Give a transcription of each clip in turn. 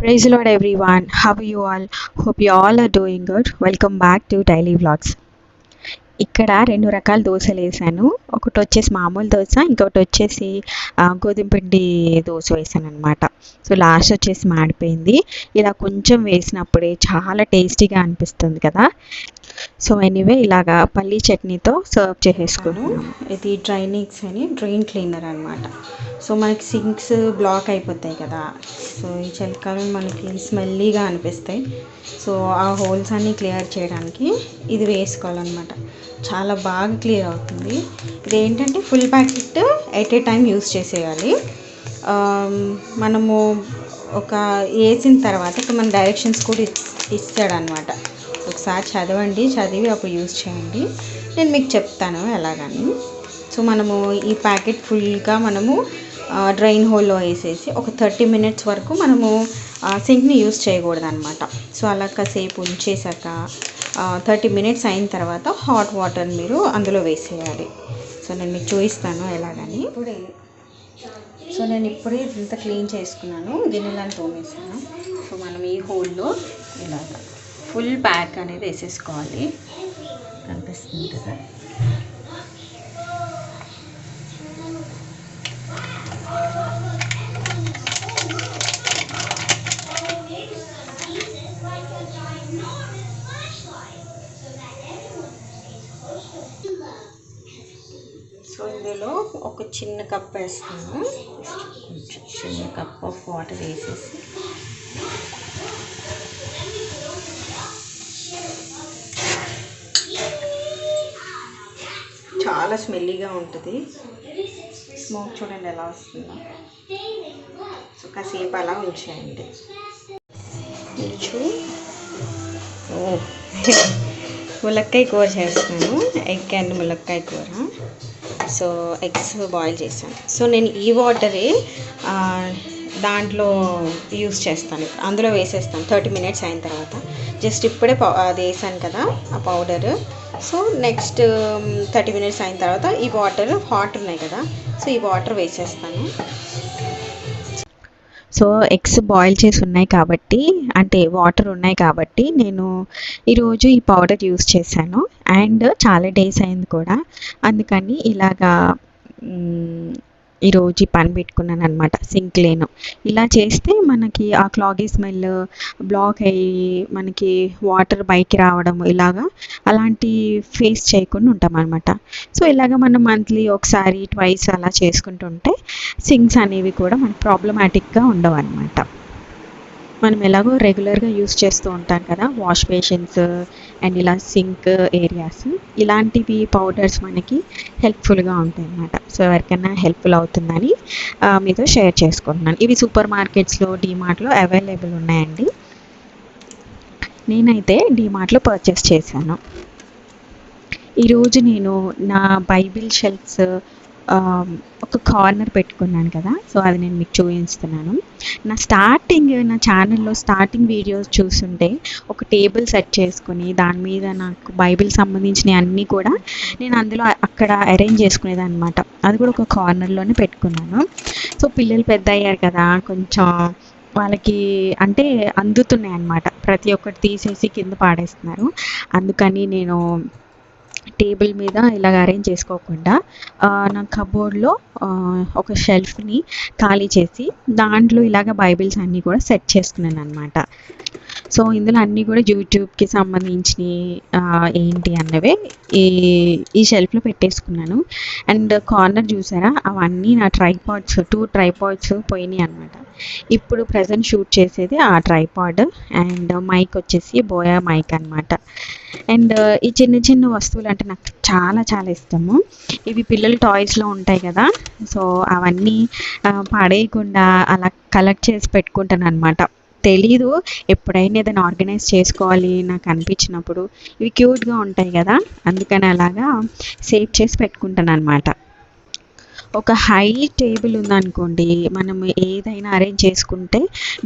Praise the Lord everyone. How are you all? Hope you all are doing good. Welcome back to Daily Vlogs. ఇక్కడ 2 రకాల దోసలు వేసాను. ఒకటి వచ్చేసి మామూలు దోస, ఇంకొకటి వచ్చేసి గోధుమ పిండి దోస వేసాను అనమాట. సో లాస్ట్ వచ్చేసి మాడిపోయింది. ఇలా కొంచెం వేసినప్పుడే చాలా టేస్టీగా అనిపిస్తుంది కదా. సో ఎనీవే ఇలాగా పల్లీ చట్నీతో సర్వ్ చేసేసుకుని, ఇది డ్రైనింగ్స్ అని డ్రైన్ క్లీనర్ అనమాట. సో మనకి సింక్స్ బ్లాక్ అయిపోతాయి కదా, సో ఈ చలికాలం మనకి స్మెల్లీగా అనిపిస్తాయి. సో ఆ హోల్స్ అన్నీ క్లియర్ చేయడానికి ఇది వేసుకోవాలన్నమాట. చాలా బాగా క్లియర్ అవుతుంది. ఇది ఏంటంటే full packet at a time use చేసేయాలి. మనము ఒక వేసిన తర్వాత ఇక్కడ మన డైరెక్షన్స్ కూడా ఇస్తాడనమాట. ఒకసారి చదవండి, చదివి అప్పుడు యూజ్ చేయండి. నేను మీకు చెప్తాను ఎలాగని. సో మనము ఈ ప్యాకెట్ ఫుల్గా మనము డ్రైన్ హోల్లో వేసేసి ఒక 30 minutes వరకు మనము సింక్ని యూజ్ చేయకూడదు అనమాట. సో అలా కాసేపు ఉంచేసాక 30 minutes అయిన తర్వాత హాట్ వాటర్ మీరు అందులో వేసేయాలి. సో నేను మీకు చూపిస్తాను ఎలాగని. సో నేను ఇప్పుడే ఇంత క్లీన్ చేసుకున్నాను, గిన్నెలను తోమేసాను. సో మనం ఈ హోల్లో ఇలాగ ఫుల్ ప్యాక్ అనేది వేసేసుకోవాలి. కనిపిస్తుంది కదా. సో ఇందులో ఒక చిన్న కప్ వేస్తాను. చిన్న కప్ ఆఫ్ వాటర్ వేసేసి చాలా స్మెల్లీగా ఉంటుంది. స్మోక్ చూడండి ఎలా వస్తుందో. సో కాసేపు అలా ఉంచేయండి. ములక్కాయ కూర చేస్తున్నాను, ఎగ్ అండ్ ములక్కాయ కూర. సో ఎగ్స్ బాయిల్ చేశాను. సో నేను ఈ వాటరే దాంట్లో యూస్ చేస్తాను, అందులో వేసేస్తాను 30 minutes అయిన తర్వాత. జస్ట్ ఇప్పుడే అది వేసాను కదా ఆ పౌడర్. సో నెక్స్ట్ 30 minutes అయిన తర్వాత ఈ వాటర్ హాట్ ఉన్నాయి కదా, సో ఈ వాటర్ వేసేస్తాను. సో ఎగ్స్ బాయిల్ చేసి ఉన్నాయి కాబట్టి, అంటే వాటర్ ఉన్నాయి కాబట్టి నేను ఈరోజు ఈ పౌడర్ యూస్ చేశాను. అండ్ చాలా డేస్ అయింది కూడా, అందుకని ఇలాగా ఈరోజు పని పెట్టుకున్నాను అనమాట. సింక్ లేను ఇలా చేస్తే మనకి ఆ క్లాగీ స్మెల్ బ్లాక్ అయ్యి మనకి వాటర్ బయటికి రావడం ఇలాగా అలాంటి ఫేస్ చేయకుండా ఉంటాం అనమాట. సో ఇలాగ మనం మంత్లీ ఒకసారి ట్వైస్ అలా చేసుకుంటుంటే సింక్స్ అనేవి కూడా మనకు ప్రాబ్లమాటిక్గా ఉండవు అనమాట. మనం ఎలాగో రెగ్యులర్గా యూస్ చేస్తూ ఉంటాం కదా వాష్ బేసిన్స్ అండ్ ఇలా సింక్ ఏరియాస్, ఇలాంటివి పౌడర్స్ మనకి హెల్ప్ఫుల్గా ఉంటాయి అన్నమాట. సో ఎవరికైనా హెల్ప్ఫుల్ అవుతుందని మీతో షేర్ చేసుకుంటున్నాను. ఇవి సూపర్ మార్కెట్స్లో, డీమార్ట్లో అవైలబుల్ ఉన్నాయండి. నేనైతే డీమార్ట్లో పర్చేస్ చేశాను. ఈరోజు నేను నా బైబిల్ షెల్ఫ్స్ ఒక కార్నర్ పెట్టుకున్నాను కదా, సో అది నేను మీకు చూపిస్తున్నాను. నా ఛానల్లో స్టార్టింగ్ వీడియోస్ చూస్తుంటే ఒక టేబుల్ సెట్ చేసుకుని దాని మీద నాకు బైబిల్ సంబంధించినవి అన్నీ కూడా నేను అందులో అక్కడ అరేంజ్ చేసుకునేది అనమాట. అది కూడా ఒక కార్నర్లోనే పెట్టుకున్నాను. సో పిల్లలు పెద్ద అయ్యారు కదా, కొంచెం వాళ్ళకి అంటే అందుతున్నాయి అన్నమాట, ప్రతి ఒక్కటి తీసేసి కింద పాడేస్తున్నారు. అందుకని నేను టేబుల్ మీద ఇలాగ అరేంజ్ చేసుకోకుండా నా కబోర్డ్లో ఒక షెల్ఫ్ని ఖాళీ చేసి దాంట్లో ఇలాగ బైబిల్స్ అన్నీ కూడా సెట్ చేసుకున్నాను అనమాట. సో ఇందులో అన్నీ కూడా యూట్యూబ్కి సంబంధించినవి ఏంటి అన్నవే ఈ షెల్ఫ్లో పెట్టేసుకున్నాను. అండ్ కార్నర్ చూసారా, అవన్నీ నా ట్రైపాడ్స్ 2 ట్రైపాడ్స్ పోయినాయి అనమాట. ఇప్పుడు ప్రజెంట్ షూట్ చేసేది ఆ ట్రైపాడ్ అండ్ మైక్ వచ్చేసి బోయా మైక్ అనమాట. అండ్ ఈ చిన్న చిన్న వస్తువులు అంటే నాకు చాలా చాలా ఇష్టము. ఇవి పిల్లల టాయ్స్లో ఉంటాయి కదా, సో అవన్నీ పాడేయకుండా అలా కలెక్ట్ చేసి పెట్టుకుంటాను అనమాట. తెలీదు, ఎప్పుడైనా ఏదైనా ఆర్గనైజ్ చేసుకోవాలి నాకు అనిపించినప్పుడు ఇవి క్యూట్గా ఉంటాయి కదా, అందుకని అలాగా సేవ్ చేసి పెట్టుకుంటాను అనమాట. ఒక హై టేబుల్ ఉందనుకోండి, మనం ఏదైనా అరేంజ్ చేసుకుంటే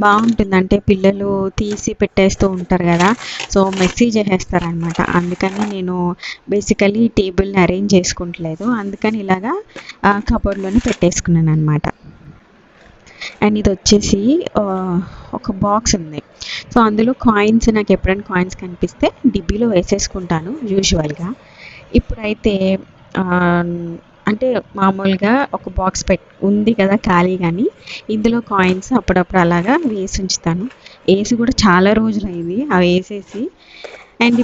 బాగుంటుంది. అంటే పిల్లలు తీసి పెట్టేస్తూ ఉంటారు కదా, సో మెసేజ్ చేసేస్తారనమాట. అందుకని నేను బేసికలీ టేబుల్ని అరేంజ్ చేసుకుంటలేదు, అందుకని ఇలాగా కబోర్డ్లోనే పెట్టేసుకున్నాను అనమాట. అండ్ ఇది వచ్చేసి ఒక బాక్స్ ఉంది. సో అందులో కాయిన్స్, నాకు ఎప్పుడైనా కాయిన్స్ కనిపిస్తే డిబ్బీలో వేసేసుకుంటాను యూజువల్గా. ఇప్పుడైతే అంటే మామూలుగా ఒక బాక్స్ ఉంది కదా ఖాళీ, కానీ ఇందులో కాయిన్స్ అప్పుడప్పుడు అలాగా వేసి ఉంచుతాను. వేసి కూడా చాలా రోజులు అయింది అవి వేసేసి. అండ్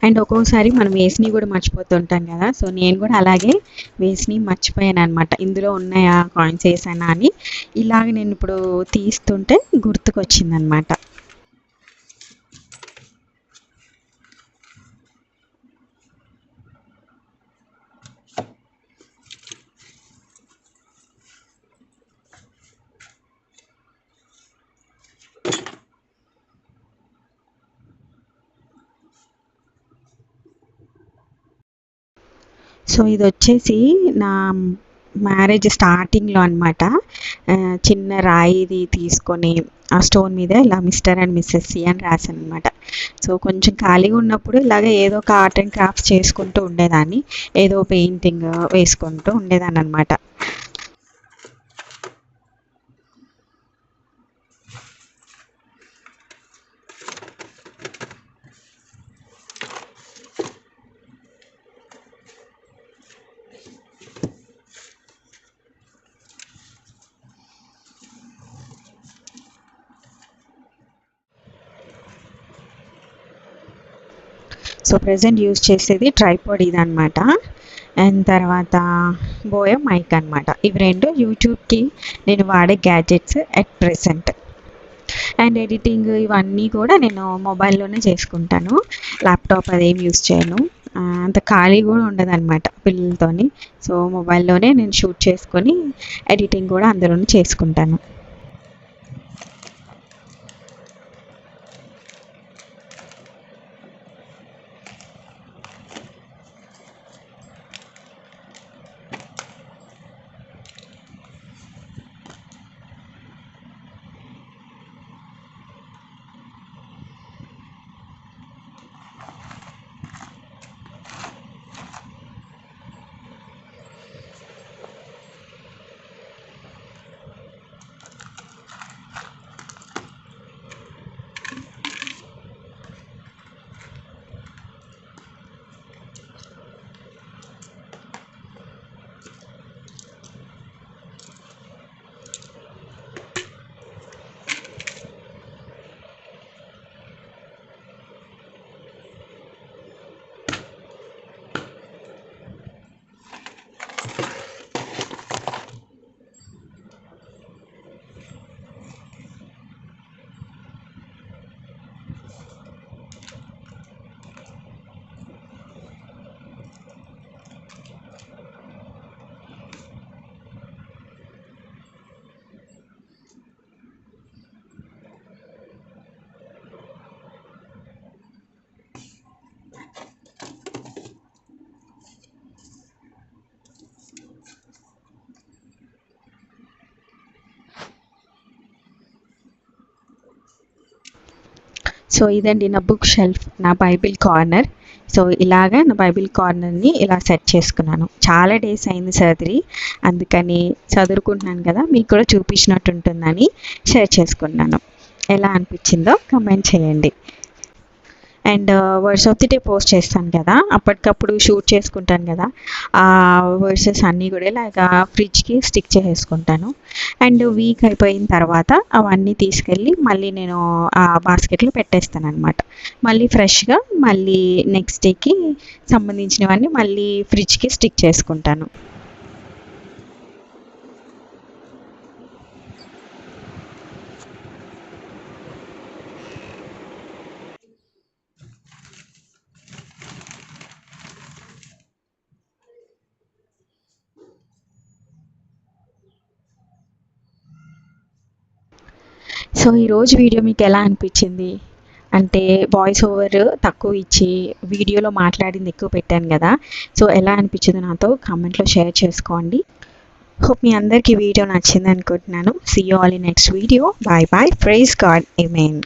అండ్ ఒక్కోసారి మనం వేసినవి కూడా మర్చిపోతుంటాం కదా, సో నేను కూడా అలాగే వేసినవి మర్చిపోయాను అనమాట. ఇందులో ఉన్నాయా కాయిన్స్ వేసానా అని. ఇలాగ నేను ఇప్పుడు తీస్తుంటే గుర్తుకొచ్చిందనమాట. సో ఇది వచ్చేసి నా మ్యారేజ్ స్టార్టింగ్లో అనమాట. చిన్న రాయిది తీసుకొని ఆ స్టోన్ మీద ఇలా మిస్టర్ అండ్ మిస్సెస్ సి అని రాశాను అనమాట. సో కొంచెం ఖాళీగా ఉన్నప్పుడు ఇలాగ ఏదో ఒక ఆర్ట్ అండ్ క్రాఫ్ట్స్ చేసుకుంటూ ఉండేదాన్ని, ఏదో పెయింటింగ్ వేసుకుంటూ ఉండేదాన్ని అనమాట. సో ప్రజెంట్ యూజ్ చేసేది ట్రైపాడ్ ఇదనమాట. అండ్ తర్వాత బోయో మైక్ అనమాట. ఇవి రెండు యూట్యూబ్కి నేను వాడే gadgets at present. And editing ఇవన్నీ కూడా నేను మొబైల్లోనే చేసుకుంటాను, ల్యాప్టాప్ అదేం యూజ్ చేయను. అంత ఖాళీ కూడా ఉండదన్నమాట పిల్లలతోని. సో మొబైల్లోనే నేను షూట్ చేసుకొని ఎడిటింగ్ కూడా అందులోనే చేసుకుంటాను. సో ఇదండి నా బుక్ షెల్ఫ్, నా బైబిల్ కార్నర్. సో ఇలాగా నా బైబిల్ కార్నర్ని ఇలా సెట్ చేసుకున్నాను. చాలా డేస్ అయింది సర్దిరి, అందుకని చదువుకుంటున్నాను కదా, మీకు కూడా చూపించినట్టు ఉంటుందని షేర్ చేసుకున్నాను. ఎలా అనిపించిందో కమెంట్ చేయండి. And words of the day post చేస్తాను కదా, అప్పటికప్పుడు షూట్ చేసుకుంటాను కదా, ఆ వర్సెస్ అన్నీ కూడా ఇలాగా ఫ్రిడ్జ్కి స్టిక్ చేసేసుకుంటాను. అండ్ వీక్ అయిపోయిన తర్వాత అవన్నీ తీసుకెళ్ళి మళ్ళీ నేను ఆ బాస్కెట్లో పెట్టేస్తాను అనమాట. మళ్ళీ ఫ్రెష్గా మళ్ళీ నెక్స్ట్ డేకి సంబంధించినవన్నీ మళ్ళీ ఫ్రిడ్జ్కి స్టిక్ చేసుకుంటాను. సో ఈరోజు వీడియో మీకు ఎలా అనిపించింది? అంటే వాయిస్ ఓవర్ తక్కువ ఇచ్చి వీడియోలో మాట్లాడింది ఎక్కువ పెట్టాను కదా, సో ఎలా అనిపించిందో నాతో కామెంట్లో షేర్ చేసుకోండి. హోప్ మీ అందరికీ వీడియో నచ్చింది అనుకుంటున్నాను. See you all in next video. Bye bye. Praise God. Amen.